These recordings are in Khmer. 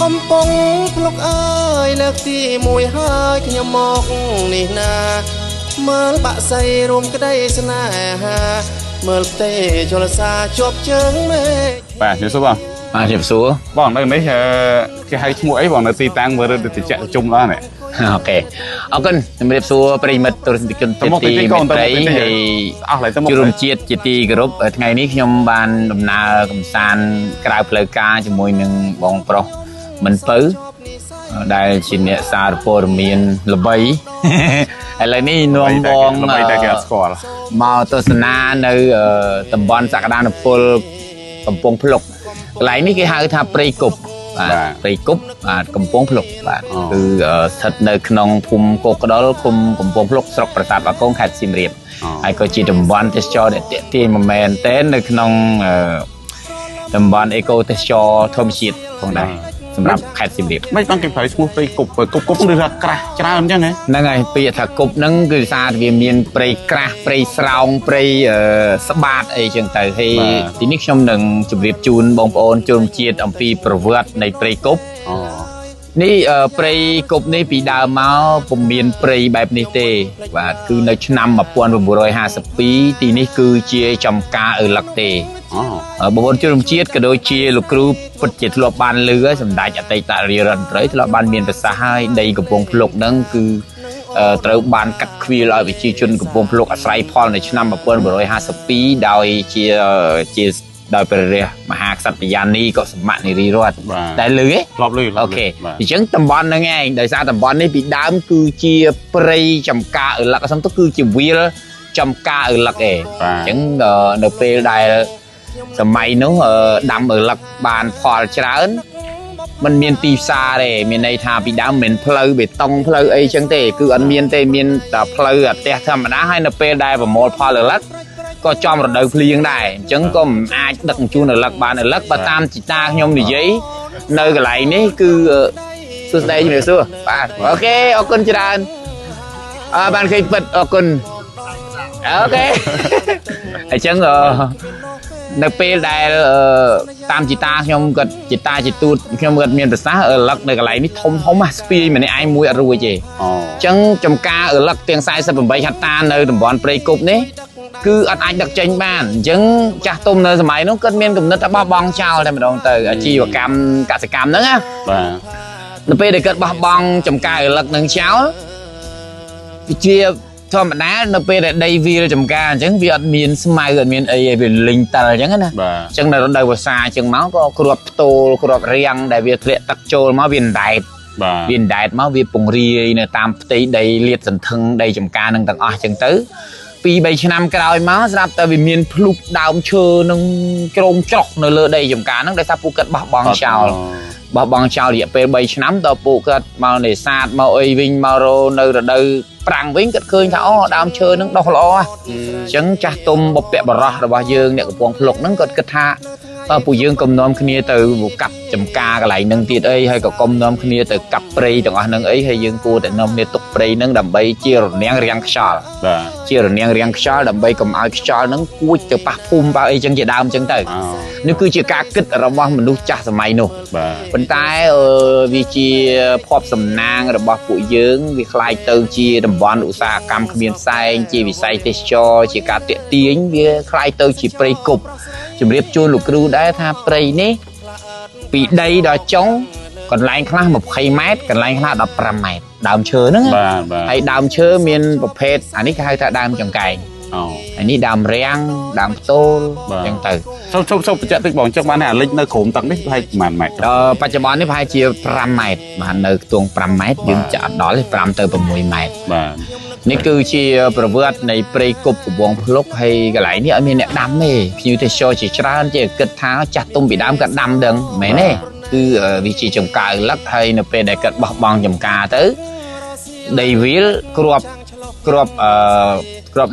កំពុងភ្លុកអើយលើកទីមួយហើយខ្ញុំមកនេះណាមើលបាក់សៃរួមក្តីស្នេហាមើលផ្ទៃជលសាជាប់ជើងមេបាទជិះសួរបងបាទជិះសួរបងនៅនេះគេហៅឈ្មោះអីបងនៅទីតាំងមើលទៅតិចជុំដល់នេះអូខេអរគុណជំរាបសួរប្រិមិត្តទូរទស្សនិកជនទីមេត្រីហើយអស់ឡើយទៅមកជួរជាតិជាទីគោរពថ្ងៃនេះខ្ញុំបានដំណើរកំសាន្តក្រៅផ្លូវការជាមួយនឹងបងប្រុសមិនពៅដែលជាអ្នកសារព័ត៌មានល្បីឥឡូវនេះនាំបងតែគេអត់ស្គាល់មកទស្សនានៅតំបន់សក្តានុពលកំពង់ភ្លុកកន្លែងនេះគេហៅថាព្រៃគប់បាទព្រៃគប់បាទកំពង់ភ្លុកបាទគឺស្ថិតនៅក្នុងភូមិគោកក្ដុលឃុំកំពង់ភ្លុកស្រុកប្រាសាទបាគងខេត្តសៀមរាបហើយក៏ជាតំបន់ទេសចរណ៍ដែលទាក់ទាញមិនមែនទេនៅក្នុងតំបន់អេកូទេសចរណ៍ធម្មជាតិផងដែរសម្រាប់ខេត្តសៀមរាបមិនបានគេប្រើឈ្មោះព្រៃគប់គប់ឬថាក្រាស់ច្រើនអញ្ចឹងហ្នឹងហើយពាក្យថាគប់ហ្នឹងគឺសារវាមានព្រៃក្រាស់ព្រៃស្រោងព្រៃស្បាតអីចឹងទៅហើយទីនេះខ្ញុំនឹងជម្រាបជូនបងប្អូនជនជាតិអំពីប្រវត្តិនៃព្រៃគប់នេះព្រៃគប់នេះពីដើមមកពុំមានព្រៃបែបនេះទេបាទគឺនៅឆ្នាំ1952ទីនេះគឺជាចំការឪឡឹកទេបងប្អូនជនជាតិក៏ដូចជាលោកគ្រូពិតជាធ្លាប់បានឮសម្ដេចអតីតនាយករដ្ឋមន្ត្រីធ្លាប់បានមានប្រសាសន៍ហើយដីកំពង់ភ្លុកហ្នឹងគឺត្រូវបានកាត់ខ្វៀលឲ្យប្រជាជនកំពង់ភ្លុកអាស្រ័យផលនៅឆ្នាំ1952ដោយព្រះរាជមហាក្សត្រយានីក៏សម្បត្តិនារីរតតែលឺទេធ្លាប់លឺអូខេអញ្ចឹងតំបន់ហ្នឹងឯងដោយសារតំបន់នេះពីដើមគឺជាព្រៃចំការឪឡឹកសំទៅគឺជាវាលចំការឪឡឹកឯងអញ្ចឹងនៅពេលដែលសម័យនោះដាំឪឡឹកបានផលច្រើនมันមានទីផ្សារទេមានន័យថាពីដើមមិនផ្លូវបេតុងផ្លូវអីចឹងទេគឺអត់មានទេមានតែផ្លូវអាផ្ទះធម្មតាហើយនៅពេលដែលប្រមូលផលឪឡឹកក៏ចំរដូវភ្លៀងដែរអញ្ចឹងក៏មិនអាចដឹកជញ្ជូនឪឡឹកបានឪឡឹកបើតាមជីតាខ្ញុំនិយាយនៅកន្លែងនេះគឺសួស្ដីជំរាបសួរបាទអូខេអរគុណច្រើនបានឃើញពិតអរគុណអូខេអញ្ចឹងនៅពេលដែលតាមជីតាខ្ញុំគាត់ជីតាជាទូតខ្ញុំគាត់មានប្រសាសន៍ឪឡឹកនៅកន្លែងនេះធំស្ពាយម្នាក់ឯងមួយអត់រួចទេអញ្ចឹងចំការឪឡឹកទាំង48ហិកតានៅតំបន់ព្រៃគប់នេះគឺអត់អាចដឹកចេញបានអញ្ចឹងចាស់ទុំនៅសម័យនោះគាត់មានគំនិតថាបោះបង់ចោលតែម្ដងទៅអាជីវកម្មកសិកម្មហ្នឹងណាបាទនៅពេលដែលគាត់បោះបង់ចំការឪឡឹកនឹងចោលវាជាធម្មតានៅពេលដែលដីវាលចំការអញ្ចឹងវាអត់មានស្មៅអត់មានអីវាលិញតិលអញ្ចឹងណាអញ្ចឹងនៅរដូវវស្សាអញ្ចឹងមកក៏គ្រាប់ផ្ទោលគ្រាប់រាំងដែលវាធ្លាក់ទឹកចូលមកវាអណ្ដែតវាអណ្ដែតមកវាពង្រាយនៅតាមផ្ទៃដីលាតសន្ធឹងដីចំការនឹងទាំងអស់អញ្ចឹងទៅ2-3 ឆ្នាំក្រោយមកស្រាប់តែវាមានភ្លុកដើមឈើនឹងជ្រងច្រោះនៅលើដីចំការហ្នឹងដោយសារពួកគាត់បោះបង់ចោលរយៈពេល3ឆ្នាំដល់ពួកគាត់មកនេសាទមកអីវិញមករនៅរដូវប្រាំងវិញគាត់ឃើញថាអូដើមឈើហ្នឹងដុះល្អអញ្ចឹងចាស់ទុំបុព្វបុរសរបស់យើងអ្នកកំពង់ភ្លុកហ្នឹងគាត់គិតថាពួកយើងកុំនាំគ្នាទៅកាប់ចំការកន្លែងហ្នឹងទៀតអីហើយក៏កុំនាំគ្នាទៅកាប់ព្រៃទាំងអស់ហ្នឹងអីហើយយើងគួរតែនាំគ្នាទុកព្រៃហ្នឹងដើម្បីជារនាំងរាំងខ្យល់បាទជារនាំងរាំងខ្យល់ដើម្បីកុំឲ្យខ្យល់ហ្នឹងគួចទៅប៉ះភូមិប៉ះអីចឹងជាដើមចឹងទៅនេះគឺជាការគិតរបស់មនុស្សចាស់សម័យនោះប៉ុន្តែវាជាភ័ព្វសំណាងរបស់ពួកយើងវាคล้ายទៅជាតំបន់ឧស្សាហកម្មគ្មានផ្សែងជាវិស័យទេសចរជាការតាក់ទាញវាคล้ายទៅជាព្រៃគប់ជំរាបជូនលោកគ្រូដែរថាព្រៃនេះពីដីដល់ចុងកន្លែងខ្លះ20ម៉ែត្រកន្លែងខ្លះ15ម៉ែត្រដើមឈើហ្នឹងហើយដើមឈើមានប្រភេទអានេះគេហៅថាដើមចង្កែងអានេះដើមរាំងដើមផ្ទោលអញ្ចឹងទៅសូមបញ្ជាក់តិចបងចឹងបានថាលិចនៅក្រោមទឹកនេះប្រហែលប៉ុន្មានម៉ែត្របច្ចុប្បន្ននេះប្រហែលជា5ម៉ែត្របាននៅខ្ទង់5ម៉ែត្រយើងចាក់អត់ដល់ទេ5ទៅ6ម៉ែត្របាទនេះគឺជាប្រវត្តិនៃព្រៃគប់កំពង់ភ្លុកហើយកន្លែងនេះអត់មានអ្នកដាំទេភ្ញៀវទេសចរជាច្រើនជាគិតថាចាស់ទុំពីដើមគាត់ដាំដឹងមែនទេគឺវាជាចំការឪឡឹកហើយនៅពេលដែលគាត់បោះបង់ចំការទៅដីវាលគ្រាប់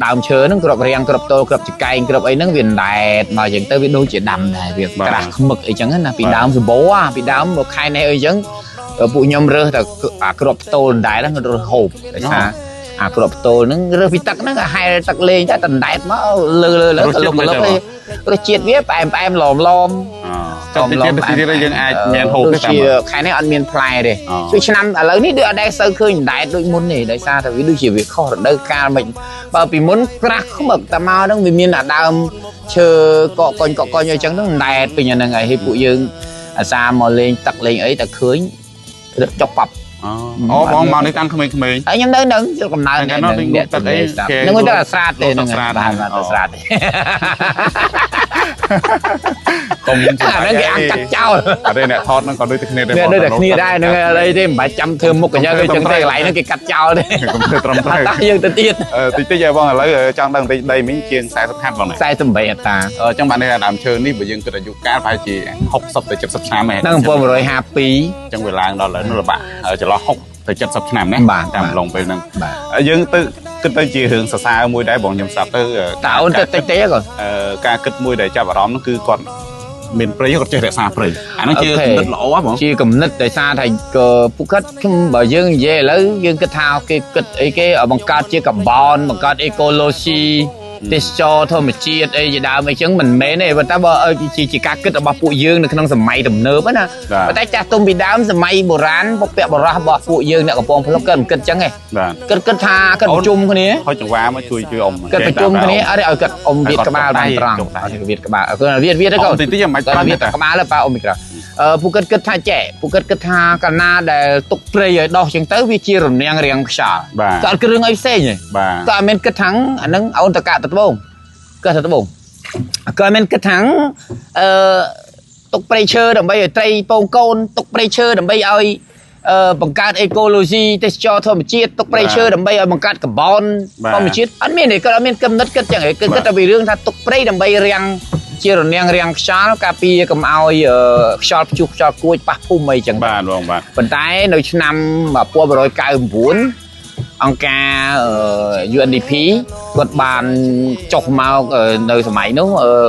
ដើមឈើហ្នឹងគ្រាប់រាំងគ្រាប់តូលគ្រាប់ចង្កែងគ្រាប់អីហ្នឹងវាអណ្ដែតមកអញ្ចឹងទៅវាដូចជាដាំដែរវាក្រាស់ខ្មឹកអីចឹងណាពីដើមសម្បូរពីដើមខែនេះអីចឹងពួកខ្ញុំរើសតែគ្រាប់តូលអណ្ដែតហ្នឹងរើសហូបដោយសារ ក្របតូលហ្នឹងរើសពីទឹកហ្នឹងហែលទឹកលេងតែដណ្ដែតមកលើរសជាតិវាផ្អែមឡមចាំតិចទៀតយើងអាចញ៉ាំហូបទៅតាមខែនេះអត់មានផ្លែទេជួយឆ្នាំឥឡូវនេះដូចអត់ដែលសូវឃើញដណ្ដែតដូចមុនទេដោយសារតែវាដូចជាវាខុសរដូវកាលមិនបើពីមុនក្រាស់ខ្មឹកតែមកហ្នឹងវាមានតែដើមឈើកកកុញអញ្ចឹងហ្នឹងដណ្ដែតពេញហ្នឹងហើយពួកយើងអាសាមកលេងទឹកលេងអីតែឃើញចុកប៉ាប់អូបងមកនេះតាំងក្មេងៗហើយខ្ញុំនៅនឹងកំណើតហ្នឹងទឹកអីហ្នឹងទៅអាស្រាតទេហ្នឹងបាទទៅស្រាតទេកុំអាហ្នឹងគេអាកាត់ចោលអត់ទេអ្នកថតហ្នឹងក៏ដូចតែគ្នាដែរបងដូចតែគ្នាដែរហ្នឹងអីទេមិនបាច់ចាំធ្វើមុខអញ្ចឹងទេចឹងទេកន្លែងហ្នឹងគេកាត់ចោលទេកុំធ្វើត្រឹមត្រូវតែយើងទៅទៀតតិចតិចហើយបងឥឡូវចង់ដឹងតិចដីមីងជាង40ហាត់បង48អត្រាអញ្ចឹងបាទនេះដើមឈើនេះបើយើងគិតអាយុកាលប្រហែលជា60ទៅ70ឆ្នាំហ្នឹង1952អញ្ចឹងវាឡើងដល់ឥឡូវរបាក់ចន្លោះ60ទៅ70ឆ្នាំណាតាមឡងពេលហ្នឹងយើងទៅគិតទៅជារឿងសរសើរមួយដែរបងខ្ញុំស្ដាប់ទៅតើអូនទៅតិចទៀតគាត់ការគិតមួយដែលចាប់អារម្មណ៍ហ្នឹងគឺគាត់មានព្រៃគាត់ចេះរក្សាព្រៃអាហ្នឹងជាគំនិតល្អហ៎បងជាគំនិតដោយសារថាពួកគាត់ខ្ញុំបើយើងនិយាយឥឡូវយើងគិតថាគេគិតអីគេបង្កើតជាកាបូនបង្កើតអេកូឡូស៊ីទេសចរធម្មជាតិអីជាដើមអីចឹងមិនមែនទេប៉ុន្តែបើជាការគិតរបស់ពួកយើងនៅក្នុងសម័យទំនើបណាប៉ុន្តែចាស់ទុំពីដើមសម័យបុរាណបុព្វបុរសរបស់ពួកយើងអ្នកកំពង់ភ្លុកគាត់មិនគិតចឹងទេគិតថាគាត់ប្រជុំគ្នាហុចចង្វាមកជួយអ៊ំគាត់ប្រជុំគ្នាអត់ឲ្យគាត់អ៊ំវាក្បាលបានត្រង់វាក្បាលគាត់វាទៅគាត់តិចតិចមិនគាត់វាតែក្បាលទៅប៉ាអ៊ំមីក្រាពួកគាត់គិតថាចេះពួកគាត់គិតថាកាលណាដែលទុកព្រៃឲ្យដោះចឹងទៅវាជារនាំងរាំងខ្យល់គាត់អត់គ្រឿងអីផ្សេងទេគាត់អត់មានគិតថាអាហ្នឹងអូនតកាត្បូងគាត់ទៅត្បូងគាត់មានគិតថាទុកព្រៃឈើដើម្បីឲ្យត្រីពងកូនទុកព្រៃឈើដើម្បីឲ្យបង្កើតអេកូឡូស៊ីទេសចរធម្មជាតិទុកព្រៃឈើដើម្បីឲ្យបង្កើតកាបូនធម្មជាតិអត់មានទេគាត់អត់មានកំណត់គិតចឹងទេគាត់គិតតែពីរឿងថាទុកព្រៃដើម្បីរាំងជារនាំងរាំងខ្យល់ការពារកុំឲ្យខ្យល់ព្យុះខ្យល់គួចប៉ះភូមិអីចឹងបាទបងបាទប៉ុន្តែនៅឆ្នាំ1999អង្គការ UNDP គាត់បានចុះមកនៅសម័យនោះ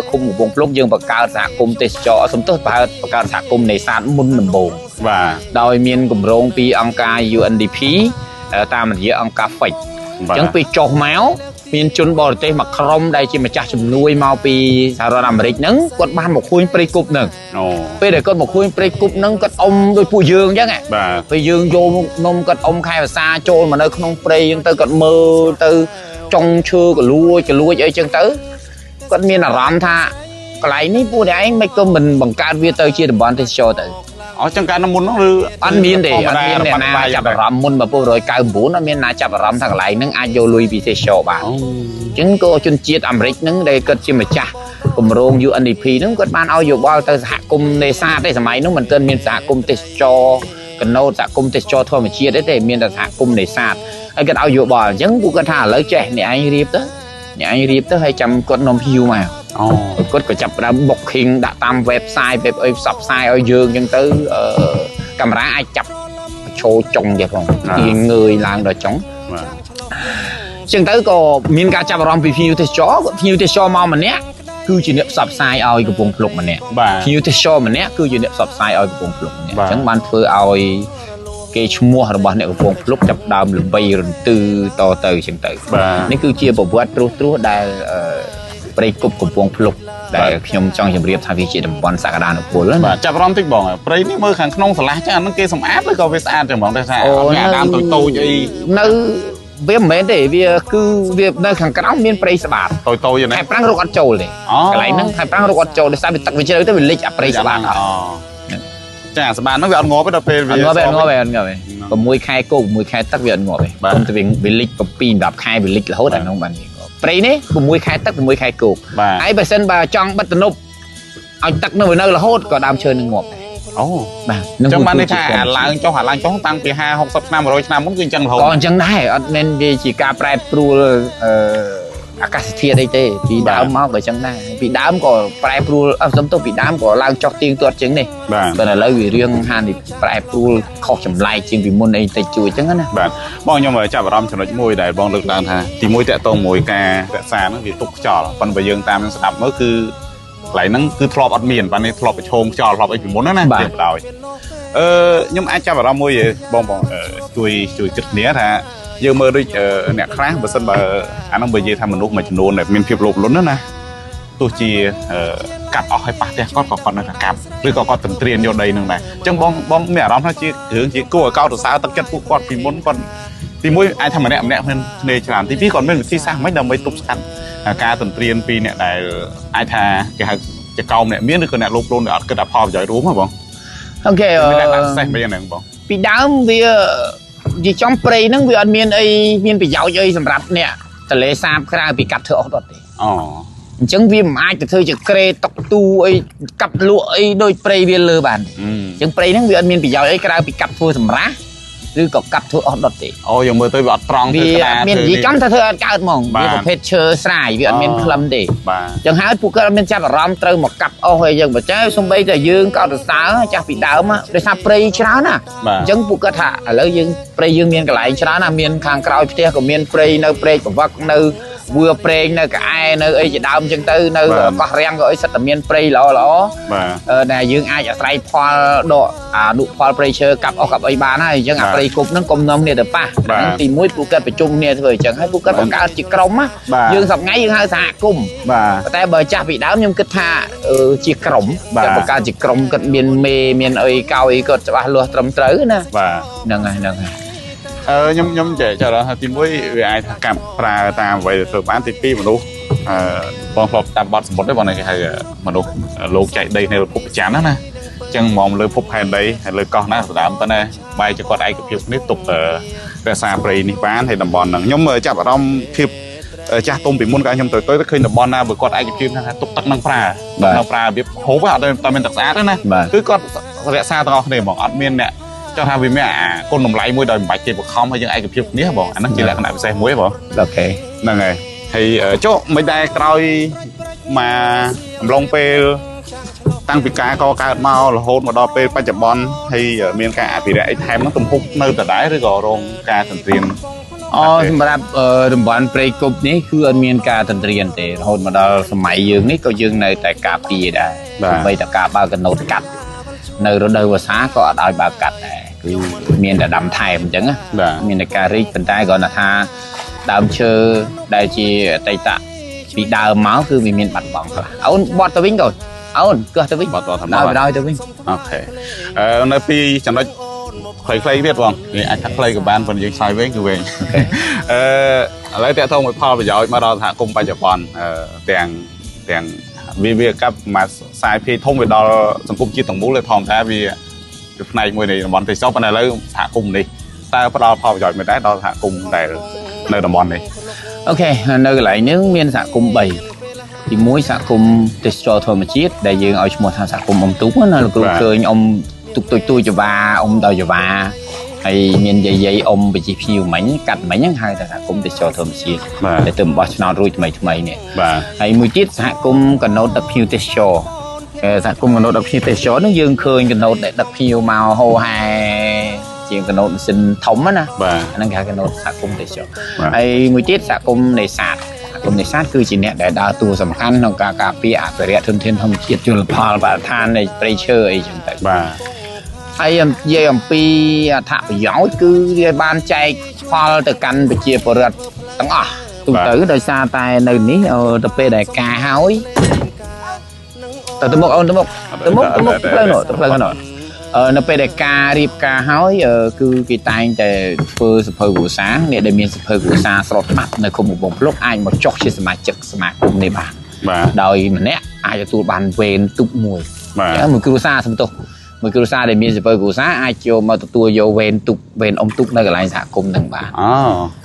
ឃុំកំពង់ភ្លុកយើងបង្កើតសហគមន៍ទេសចរសំទោសបង្កើតសហគមន៍នេសាទមុនដំបូងបាទដោយមានគម្រោងពីអង្គការ UNDP តាមរយៈអង្គការ FIC អញ្ចឹងពេលចុះមកមានជនបរទេសមួយក្រុមដែលជាម្ចាស់ជំនួយមកពីសហរដ្ឋអាមេរិកហ្នឹងគាត់បានមកខូចព្រៃគុកហ្នឹងពេលដែលគាត់មកខូចព្រៃគុកហ្នឹងគាត់អុំដោយពួកយើងអញ្ចឹងពេលយើងយកនំគាត់អុំខែភាសាចូលមកនៅក្នុងព្រៃអញ្ចឹងទៅគាត់មើលទៅចុងឈើកលួចអីចឹងទៅគាត់មានអារម្មណ៍ថាកន្លែងនេះពួកឯងមិនក៏មិនបង្កើតវាទៅជាតំបន់ទេសចរទៅអញ្ចឹងកាលមុននោះឬអត់មានទេអត់មានអ្នកណាចាប់អារម្មណ៍មុន1999អត់មានណាចាប់អារម្មណ៍ថាកន្លែងហ្នឹងអាចយកលុយពីទេសចរបានអញ្ចឹងក៏ជនជាតិអាមេរិកហ្នឹងដែលគាត់ជាម្ចាស់គម្រោង UNDP ហ្នឹងគាត់បានឲ្យយោបល់ទៅសហគមន៍នេសាទទេសម័យនោះមិនទាន់មានសហគមន៍ទេសចរកណូតសហគមន៍ទេសចរធម្មជាតិទេមានតែសហគមន៍នេសាទហើយគាត់ឲ្យយោបល់អញ្ចឹងពួកគាត់ថាឥឡូវចេះអ្នកឯងរៀបទៅហើយចាំគាត់នាំហ៊ីវមកគាត់ក៏ចាប់ផ្ដើម booking ដាក់តាម website អីផ្សព្វផ្សាយឲ្យយើងអញ្ចឹងទៅកាមេរ៉ាអាចចាប់ឈោចុងចេះផងទាញងើយឡើងដល់ចុងបាទអញ្ចឹងទៅក៏មានការចាប់អារម្មណ៍ពីភ្ញៀវទេសចរមកម្នាក់គឺជាអ្នកផ្សព្វផ្សាយឲ្យកំពង់ភ្លុកម្នាក់ភ្ញៀវទេសចរម្នាក់គឺជាអ្នកផ្សព្វផ្សាយឲ្យកំពង់ភ្លុកម្នាក់អញ្ចឹងបានធ្វើឲ្យគេឈ្មោះរបស់អ្នកកំពង់ភ្លុកចាប់ដើមល្បីរន្ទឺតទៅអញ្ចឹងទៅនេះគឺជាប្រវត្តិត្រួសដែលព្រៃគុកកំពង់ភ្លុកដែលខ្ញុំចង់ជម្រាបថាវាជាតំបន់សក្តានុពលបាទចាប់អារម្មណ៍តិចបងព្រៃនេះមើលខាងក្នុងស្រឡះចឹងអានឹងគេសម្អាតឬក៏វាស្អាតចឹងបងតែថាអាដើមតូចអីនៅវាមិនមែនទេវាគឺវានៅខាងក្រោមមានព្រៃស្បាតតូចណាខែប្រាំងរកអត់ចូលទេកន្លែងហ្នឹងខែប្រាំងរកអត់ចូលដោយសារវាទឹកវាជ្រៅទៅវាលិចអាព្រៃស្បាតចាស្បាតហ្នឹងវាអត់ងាប់ទេដល់ពេលវាអត់ងាប់ទេ6ខែគោ6ខែទឹកវាអត់ងាប់ទេព្រមតែវាលិច7-10ខែវាលិចរហូតអានោះបានព្រៃនេះ6ខែទឹក6ខែគោកហើយបើសិនបើចង់បិទទំនប់ឲ្យទឹកនៅរហូតក៏ដើមឈើនឹងងាប់ដែរអូបាទអញ្ចឹងបានន័យថាឡើងចុះតាំងពី50-60ឆ្នាំ100ឆ្នាំមុនគឺអញ្ចឹងរហូតក៏អញ្ចឹងដែរអត់មែនវាជាការប្រែប្រួលអាកាសធាតុអីទេពីដើមមកក៏អញ្ចឹងដែរពីដើមក៏ប្រែប្រួលសំទោសពីដើមក៏ឡើងចុះទៀងទាត់ជាងនេះបាទឥឡូវវារៀងហានិប្រែប្រួលខុសចម្លែកជាងពីមុនអីតិចជួយអញ្ចឹងណាបាទបងខ្ញុំចាប់អារម្មណ៍ចំណុចមួយដែលបងលើកឡើងថាទីមួយតកតងមួយការរក្សាហ្នឹងវាទុកខ្យល់ប៉ុន្តែយើងតាមនឹងស្ដាប់មើលគឺកន្លែងហ្នឹងគឺធ្លាប់អត់មានបាទនេះធ្លាប់ប្រឈមខ្យល់ធ្លាប់អីពីមុនណាបាទដោយខ្ញុំអាចចាប់អារម្មណ៍មួយបងជួយគិតគ្នាថា យើងមើលដូចអ្នកខ្លះបើសិនបើអានោះបើនិយាយថាមនុស្សមួយចំនួនដែលមានភាពលោភលន់ណាទោះជាកាប់អស់ឲ្យប៉ះផ្ទះគាត់នៅតែកាប់ឬក៏គាត់ទន្ទ្រានយកដីនឹងដែរអញ្ចឹងបងមានអារម្មណ៍ថាជារឿងជាគួរឲ្យកោតសរសើរទឹកចិត្តពួកគាត់ពីមុនគាត់ទីមួយអាចថាម្នាក់គ្នាច្រើនទីពីរគាត់មានវិធីសាស្ត្រមិនដើម្បីទប់ស្កាត់ការទន្ទ្រានពីអ្នកដែលអាចថាគេហៅជាកោមអ្នកមានឬក៏អ្នកលោភលន់ដែលអត់គិតដល់ផលប្រយោជន៍រួមហ៎បងអូខេមានតែសេះមិនយ៉ាងហ្នឹងបងពីដើមវាចំព្រៃហ្នឹងវាអត់មានអីមានប្រយោជន៍អីសម្រាប់អ្នកតលេសាបក្រៅពីកាប់ធ្វើអស់ដុតទេអូអញ្ចឹងវាមិនអាចទៅធ្វើជាក្រេតុកទូអីកាប់លក់អីដូចព្រៃវាលើបានអញ្ចឹងព្រៃហ្នឹងវាអត់មានប្រយោជន៍អីក្រៅពីកាប់ធ្វើសម្រាប់ឬក៏កាប់ធ្វើអស់ដុតទេអូយើងមើលទៅវាអត់ត្រង់ទេវាមាននិយាយចំថាធ្វើអត់កើតហ្មងវាប្រភេទឈើស្រាយវាអត់មានក្លឹមទេបាទអញ្ចឹងហើយពួកគាត់អត់មានចាប់អារម្មណ៍ត្រូវមកកាប់អស់អីយ៉ាងបើចែសំបីតែយើងកោតសរសើរចាស់ពីដើមដោយសារព្រៃច្រើនណាអញ្ចឹងពួកគាត់ថាឥឡូវយើងព្រៃយើងមានកន្លែងច្រើនណាមានខាងក្រោយផ្ទះក៏មានព្រៃនៅព្រែកប្រវឹកនៅវឿប្រេងនៅកែនៅអីជាដើមអញ្ចឹងទៅនៅកោះរាំងក៏អីសិតតែមានព្រៃល្អដែលយើងអាចអាស្រ័យផលដកអានុផលព្រៃឈើកាប់អស់កាប់អីបានហើយអញ្ចឹងអាព្រៃគប់ហ្នឹងកុំនាំគ្នាទៅប៉ះទី1ពួកគាត់ប្រជុំគ្នាធ្វើអញ្ចឹងហើយពួកគាត់បង្កើតជាក្រុមយើងសប្ងៃយើងហៅសហគមន៍តែបើចាស់ពីដើមខ្ញុំគិតថាជាក្រុមគាត់បង្កើតជាក្រុមគាត់មានមេមានអីកោយគាត់ច្បាស់លាស់ត្រឹមត្រូវណាហ្នឹងហើយខ្ញុំចេះរកថាទី1វាអាចថាកាប់ប្រើតាមអ្វីដែលធ្វើបានទី2មនុស្សបងធ្លាប់តាមបទសមុទ្រទេបងគេហៅមនុស្សលោកចែកដីនៅភពប្រច័នណាអញ្ចឹងមកលើភពផែនដីហើយលើកោះណាស្ដាមប៉ុណ្ណាបែរជាគាត់ឯកភាពនេះទុករក្សាព្រៃនេះបានហើយតំបន់ហ្នឹងខ្ញុំចាប់អារម្មណ៍ភាពចាស់ទុំពីមុនកាលខ្ញុំទៅឃើញតំបន់ណាបើគាត់ឯកភាពថាទុកទឹកនឹងប្រើរបៀបហូបអត់តែមានទឹកស្អាតទេណាគឺគាត់រក្សាទាំងអស់គ្នាហ្មងអត់មានអ្នកចង់ថាវាមានអាគុណតម្លៃមួយដោយមិនបាច់ទេបខំហើយយើងឯកភាពនេះបងអាហ្នឹងជាលក្ខណៈពិសេសមួយបងអូខេហ្នឹងហើយហើយចុះមិនដែរក្រោយមកអំឡុងពេលតាំងពីការកកើតមករហូតមកដល់ពេលបច្ចុប្បន្នហើយមានការអភិរក្សអីថែមហ្នឹងទំហំនៅដដែលឬក៏រងការទន្ទ្រានសម្រាប់តំបន់ព្រៃគប់នេះគឺអត់មានការទន្ទ្រានទេរហូតមកដល់សម័យយើងនេះក៏យើងនៅតែការពារដែរដើម្បីតែការបើកកណូតកាត់នៅរដូវវស្សាក៏អត់ឲ្យបើកកាត់ដែរគឺមានតែដាំថែមអញ្ចឹងមានតែការរីកប៉ុន្តែគាត់ថាដើមឈើដែលជាអតីតពីដើមមកគឺវាមានបាត់បង់ខ្លះអូនបត់ទៅវិញកូនអូនគោះទៅវិញបត់ទៅទៅវិញអូខេនៅពីចំណុចខ្លីៗទៀតបងនិយាយអាចថាខ្លីក៏បានប៉ុន្តែយើងឆ្លើយវិញគឺវិញឥឡូវតាក់ទងមួយផលប្រយោជន៍មកដល់សហគមន៍បច្ចុប្បន្នទាំងវាកាប់មកខ្សែភាយធំវាដល់សង្គមជាតិទាំងមូលเลยធម្មតាវាផ្នែកមួយនៃតំបន់ទេសចរប៉ុន្តែឥឡូវសហគមន៍នេះតើផ្ដល់ផលប្រយោជន៍មិនដែរដល់សហគមន៍ដែលនៅតំបន់នេះអូខេនៅកន្លែងនេះមានសហគមន៍3ទី1សហគមន៍ទេសចរធម្មជាតិដែលយើងឲ្យឈ្មោះថាសហគមន៍អ៊ំទូកណាលោកគ្រូឃើញអ៊ំទូកទូចចវាអ៊ំដល់ចវាហើយមានយាយអ៊ំបជាភីវមិញកាត់មិញហ្នឹងហៅថាសហគមន៍ទេសចរធម្មជាតិដែលទៅបោះឆ្នោតរួចថ្មីនេះហើយមួយទៀតសហគមន៍កណូតដឹកភ្ញៀវទេសចរសហគមន៍កណូតដឹកភ្ញៀវទេសចរហ្នឹងយើងឃើញកណូតដែលដឹកភ្ញៀវមកហោហែជាងកណូតម៉ាស៊ីនធំណាអាហ្នឹងគេហៅកណូតសហគមន៍ទេសចរហើយមួយទៀតសហគមន៍នេសាទគឺជាអ្នកដែលដើរតួសំខាន់ក្នុងការការពារអភិរក្សធនធានធម្មជាតិជលផលបរិស្ថាននៃព្រៃឈើអីចឹងទៅហើយនិយាយអំពីអត្ថប្រយោជន៍គឺវាបានចែកផលទៅកាន់ប្រជាពលរដ្ឋទាំងអស់ទូទៅដោយសារតែនៅនេះទៅពេលដែលការហើយទៅមុខអូនទៅមុខផ្លូវនោះនៅពេលដែលការរៀបការហើយគឺគេតែងតែធ្វើសភៅគ្រួសារអ្នកដែលមានសភៅគ្រួសារស្រុតបាត់នៅឃុំកំពង់ភ្លុកអាចមកចុះជាសមាជិកសមាគមនេះបានដោយម្នាក់អាចទទួលបានវេនទុកមួយគ្រួសារសំទោសមួយគ្រួសារដែលមានសភៅគ្រួសារអាចចូលមកទទួលយកវេនទុកវេនអ៊ំទុកនៅកន្លែងសហគមន៍នឹងបាន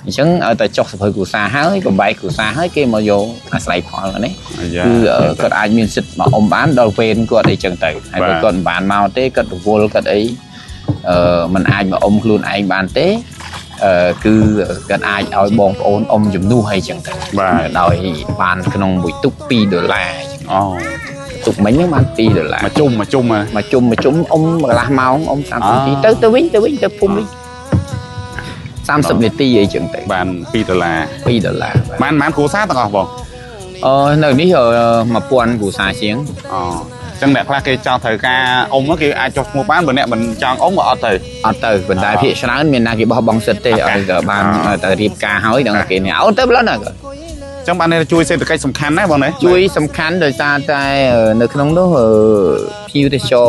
អញ្ចឹងឲ្យតែចុះសភៅគ្រួសារហើយបំបែកគ្រួសារហើយគេមកយកអាស្រ័យផលនេះគឺគាត់អាចមានសិទ្ធិមកអ៊ំបានដល់វេនគាត់អីចឹងទៅហើយបើគាត់មិនបានមកទេគាត់រវល់គាត់អីมันអាចមកអ៊ំខ្លួនឯងបានទេគឺគាត់អាចឲ្យបងប្អូនអ៊ំជំនួសអីចឹងទៅដោយបានក្នុងមួយទុក$2ទុកមិញហ្នឹងបាន$2មកជុំអ៊ំកន្លះម៉ោងអ៊ំ30នាទីទៅវិញទៅភូមិវិញ30នាទីអីចឹងទៅបាន$2បានគ្រួសារទាំងអស់បងនៅនេះ1000គ្រួសារជាងអញ្ chẳng nè là cái chọn thời ca ông nó kia ai cho mua bán bữa nè mình chọn ống ở từ bên tai phía sau miền Nam cái bao bong sệt tê ở ban từ riệp ca hói đằng kia này áo tép lớn này trong ban này chui xây được cái sầm khăn đấy bọn này chui sầm khăn rồi ta tại nơi trong đó phiêu để cho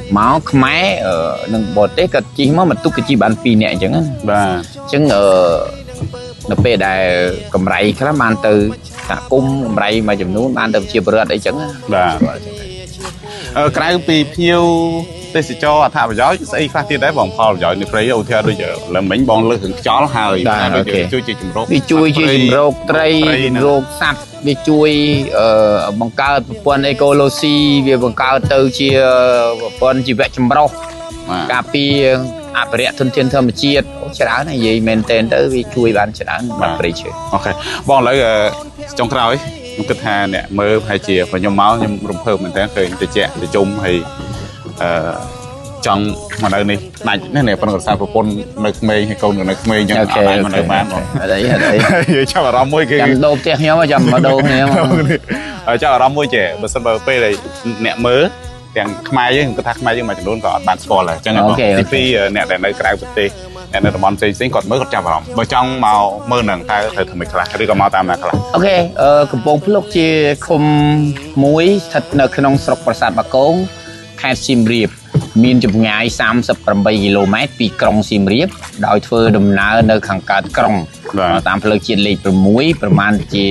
máu máy ở nâng bọt tết cái chi mà mình túc cái chi bán pin nhẹ chẳng nó về đài cầm rây khá man từ cả cung cầm rây mà chừngนู้ban từ chia bớt đấy chẳng cái phiêu tôi sẽ cho thả vào gió xây phát tiền đấy vòng phò giỏi được đấy theo bây giờ là mấy bọn lực chó hơi chui chỉ chùm rốt đi chui chùm rốt tray rốt sạch đi chui bằng cao phần ecology về bằng cao từ chia phần chỉ vẽ chùm rốt cà phê áp rẻ thân thiên thơm chiết chả đá này gì maintain tới vì chui bán chả đá bán bể chứ ok bọn lấy trong cái ấy chúng ta hà nè mơ hai chia và nhom máu nhom rụng thơm mình thấy khởi để chẹt để chung hay trong mà nơi này này phần còn sao của con nước mây hay câu nước mây nhưng ở đây mà nơi bán rồi đấy cho vào rau muối cái đồ tiếc nhau mà chầm mà đồ này ở cho vào rau muối trẻ bờ sân bờ p này nẹt mớ tiền mai với cái thác mai nhưng mà chúng luôn có bán score là cho nên phi nẹt để nơi cái bờ tê nẹt nơi món xây còn mới còn chạm vào bờ trong màu mơ nằng thay thời thầm mình là đi còn màu tam là ok cái bông phúc chia không muối thật là khi nông sọcประสาท Bà Cốm ខេត្តសៀមរាបមានចម្ងាយ38គីឡូម៉ែត្រពីក្រុងសៀមរាបដោយធ្វើដំណើរនៅខាងកើតក្រុងតាមផ្លូវជាតិលេខ6ប្រមាណជា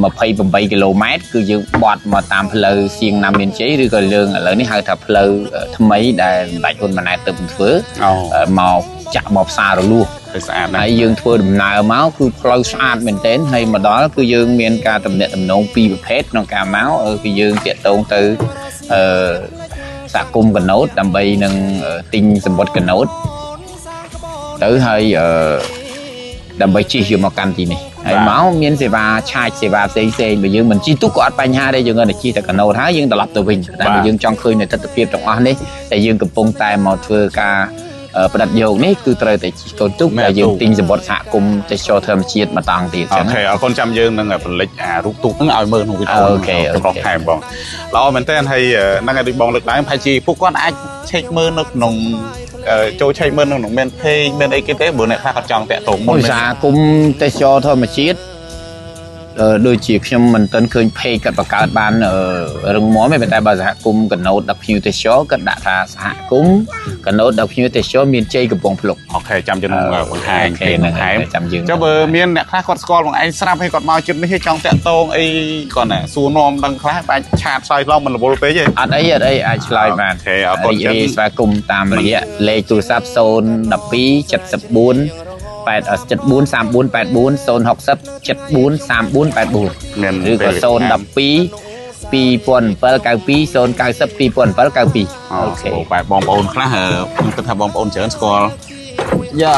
28គីឡូម៉ែត្រគឺយើងបត់មកតាមផ្លូវសៀងណាមមានជ័យឬក៏លើងឥឡូវនេះហៅថាផ្លូវថ្មីដែលសម្ដេចហ៊ុនម៉ាណែតទៅធ្វើមកចាក់មកផ្សាររលួសស្អាតណាស់ហើយយើងធ្វើដំណើរមកគឺផ្លូវស្អាតមែនទែនហើយមកដល់គឺយើងមានការតំណាក់តំណងពីរប្រភេទក្នុងការមកគឺយើងតាក់ទងទៅសហគមន៍កណូតដើម្បីនឹងទិញសម្បត្តិកណូតទៅហើយដើម្បីជិះយកមកកាន់ទីនេះហើយមកមានសេវាឆាយសេវាផ្សេងបើយើងមិនជិះទូកក៏អត់បញ្ហាដែរយើងនៅជិះតែកណូតហើយយើងត្រឡប់ទៅវិញតែបើយើងចង់ឃើញនៅទស្សនវិជ្ជាទាំងអស់នេះតែយើងកំពុងតែមកធ្វើការប្រឌិតយកនេះគឺត្រូវតែជិះកូនទូកដែលយើងទិញសម្បត្តិសហគមន៍ទេសចរធម្មជាតិមកតង់ទៀតចឹងអូខេអរគុណចាំយើងនឹងផលិតរូបទូកហ្នឹងឲ្យមើលក្នុងវីដេអូអូខេប្រុសថែមបងល្អមែនតើហើយហ្នឹងឲ្យដូចបងលើកឡើងផាជីពួកគាត់អាចឆែកមើលនៅក្នុងចូលឆែកមើលនៅក្នុងមានเพจមានអីគេទេបើអ្នកខ្លះគាត់ចង់តាក់ទងមុនសហគមន៍ទេសចរធម្មជាតិដូចជាខ្ញុំមិនទាន់ឃើញเพจគាត់បង្កើតបានរឹងមាំទេតែបើសហគមន៍កណូតដល់ភ្ញៀវទេសចរគាត់ដាក់ថាសហគមន៍កណូតដល់ភ្ញៀវទេសចរមានជ័យកំពង់ភ្លុកអូខេចាំយើងបង្ហាញគេនឹងហែមចាំយើងចុះបើមានអ្នកខ្លះគាត់ស្គាល់បងឯងស្រាប់ឲ្យគាត់មកជិតនេះចង់តាក់ទងអីគាត់ណាសួរនាំដឹងខ្លះអាចឆាតឆ្លើយឡងមិនរវល់ពេកទេអត់អីអាចឆ្លើយបានអូខេអរគុណចឹងស្វាគមន៍តាមរយៈលេខទូរស័ព្ទ012 74 74 34 84 060 74 34 84ឬក៏012 2007 92 090 2007 92អូខេបែបបងប្អូនខ្លះខ្ញុំគិតថាបងប្អូនច្រើនស្គាល់យ៉ា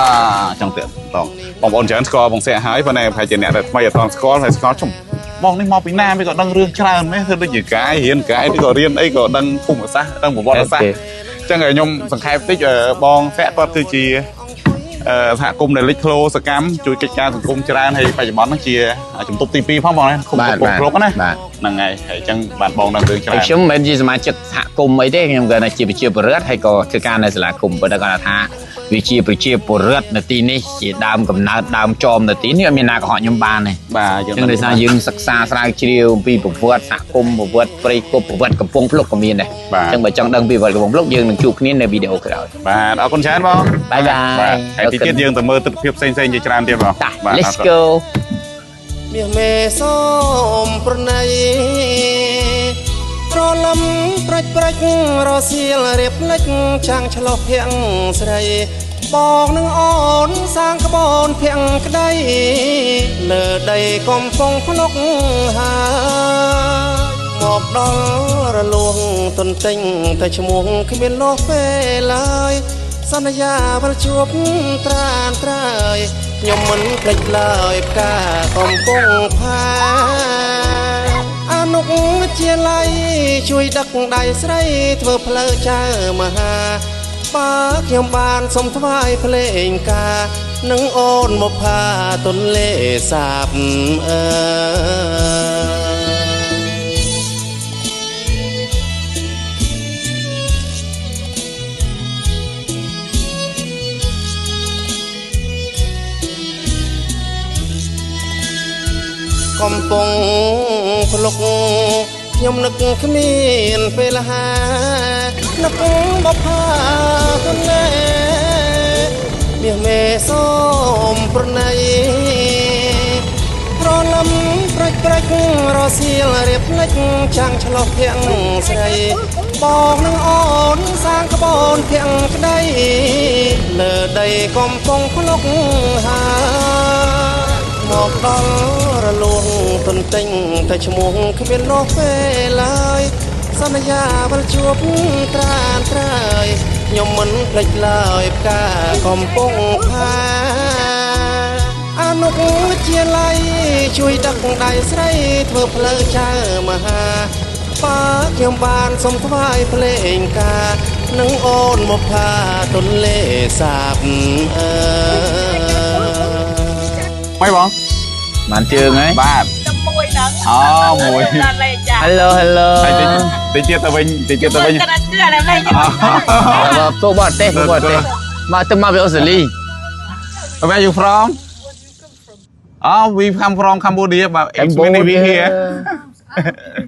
ចង់តាក់ទងបងប្អូនច្រើនស្គាល់បងស្អាហើយប៉ុន្តែប្រហែលជាអ្នកថ្មីអត់ទាន់ស្គាល់ហើយស្គាល់ជុំបងនេះមកពីណាវាក៏ដឹងរឿងច្រើនមែនធ្វើដូចជាកាយរៀនកាយឬក៏រៀនអីក៏ដឹងភូមិសាស្ត្រដឹងប្រវត្តិសាស្ត្រអញ្ចឹងខ្ញុំសង្ខេបតិចបងស្អាគាត់គឺជាសហគមន៍ដែលលេចធ្លោសកម្មជួយកិច្ចការសង្គមច្រើនហើយបច្ចុប្បន្នហ្នឹងជាជំទប់ទី2ផងបងណាគុំគ្រប់ណាហ្នឹងហើយហើយអញ្ចឹងបានបងដឹងរឿងច្រើនខ្ញុំមិនមែនជាសមាជិកសហគមន៍អីទេខ្ញុំគាត់ថាជាប្រជាពលរដ្ឋហើយក៏ធ្វើការនៅសាលាឃុំប៉ុន្តែគាត់ថាវាជាប្រជាពលរដ្ឋនៅទីនេះជាដើមកំណើតដើមចមនៅទីនេះអត់មានណាកុហកខ្ញុំបានទេបាទអញ្ចឹងដោយសារយើងសិក្សាស្រាវជ្រាវអំពីប្រវត្តិសហគមន៍ប្រវត្តិព្រៃគុកប្រវត្តិកំពង់ភ្លុកក៏មានដែរអញ្ចឹងបើចង់ដឹងពីប្រវត្តិកំពង់ភ្លុកយើងនឹងជួបគ្នានៅវីដេអូក្រោយបាទអរគុណច្រើនបងបាយបាយហើយទីទៀតយើងទៅមើលទិដ្ឋភាពផ្សេងៗជាច្រើនទៀតបងបាទ Let's go មាសមេសូមប្រណីត្រលឹមប្រាច់រសៀលរៀបលិចចាំងឆ្លោះភៀងស្រីបងនឹងអូនសាងក្បូនភៀងក្ដីលើដីកំពង់ភ្លុកហើយមកដល់រលួងទន្ទិញតែឈ្មោះគ្មានលោះពេលឡើយសន្យាវិលជួបត្រានត្រើយខ្ញុំមិនភ្លេចឡើយផ្កាកំពង់ផាអនុជាល័យជួយដឹកដៃស្រីធ្វើផ្លូវចៅមហាបើខ្ញុំបានសុំថ្វាយភ្លេងការនឹងអូនមកផាទន្លេសាប កំពុងផ្លុកខ្ញុំនឹកគ្មានពេលហានឹកបផាទុនណែមាសមេសូមប្រណីប្រលំប្រាច់រសៀលរៀបភ្លេចចាំងឆ្លោះភៀងស្រីបងនឹងអូនសាងក្បូនភៀងក្តីលើដីកំពុងផ្លុកហាមកដល់រលួងទន្ទិញតែឈ្មោះគ្មាននោះពេលឡើយសន្យាវិលជួបត្រានត្រើយខ្ញុំមិនភ្លេចឡើយផ្កាកំពុងផាអនុជាឡៃជួយដឹកដៃស្រីធ្វើផ្លូវចៅមហាប៉ាខ្ញុំបានសុំថ្វាយភ្លេងការនឹងអូនមកផាទន្លេសាបមិនបង បានជើងហ៎ បាទ មួយហ្នឹង អូមួយ Hello hello ហើយតិចទៀតទៅវិញតិចទៀតទៅវិញ ក្រាត់គឺអានេះវិញ พวกบอดเต้มาตึมาไปออสเตรเลีย Where are you from Oh we come from Cambodia but it's many we here